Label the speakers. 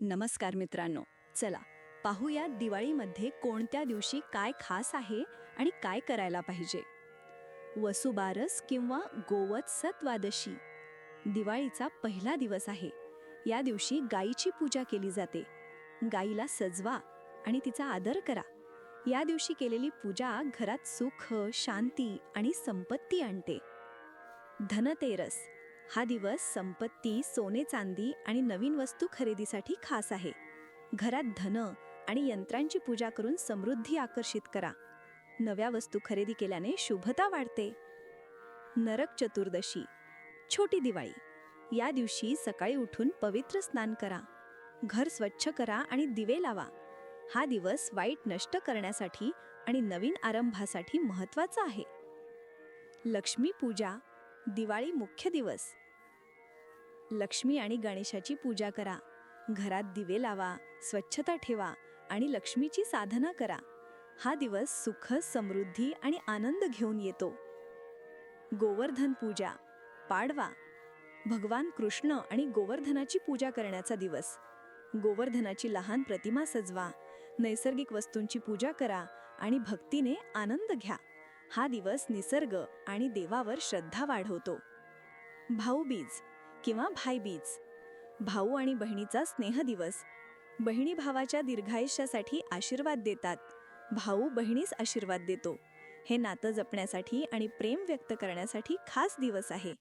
Speaker 1: नमस्कार मित्रांनो, चला पाहूया दिवाळीमध्ये कोणत्या दिवशी काय खास आहे आणि काय करायला पाहिजे. वसुबारस किंवा गोवत्सद्वादशी दिवाळीचा पहिला दिवस आहे. या दिवशी गायीची पूजा केली जाते. गायीला सजवा आणि तिचा आदर करा. या दिवशी केलेली पूजा घरात सुख, शांती आणि संपत्ती आणते. धनतेरस हा दिवस संपत्ती, सोने चांदी आणि नवीन वस्तू खरेदीसाठी खास आहे. घरात धन आणि यंत्रांची पूजा करून समृद्धी आकर्षित करा. नव्या वस्तू खरेदी केल्याने शुभता वाढते. नरक चतुर्दशी छोटी दिवाळी. या दिवशी सकाळी उठून पवित्र स्नान करा. घर स्वच्छ करा आणि दिवे लावा. हा दिवस वाईट नष्ट करण्यासाठी आणि नवीन आरंभासाठी महत्त्वाचा आहे. लक्ष्मी पूजा दिवाळी मुख्य दिवस. लक्ष्मी आणि गणेशाची पूजा करा. घरात दिवे लावा, स्वच्छता ठेवा आणि लक्ष्मीची साधना करा. हा दिवस सुख, समृद्धी आणि आनंद घेऊन येतो. गोवर्धन पूजा पाडवा भगवान कृष्ण आणि गोवर्धनाची पूजा करण्याचा दिवस. गोवर्धनाची लहान प्रतिमा सजवा, नैसर्गिक वस्तूंची पूजा करा आणि भक्तीने आनंद घ्या. हा दिवस निसर्ग आणि देवावर श्रद्धा वाढवतो. भाऊबीज किंवा भाईबीज भाऊ आणि बहिणीचा स्नेह दिवस. बहिणी भावाच्या दीर्घायुष्यासाठी आशीर्वाद देतात. भाऊ बहिणीस आशीर्वाद देतो. हे नातं जपण्यासाठी आणि प्रेम व्यक्त करण्यासाठी खास दिवस आहे.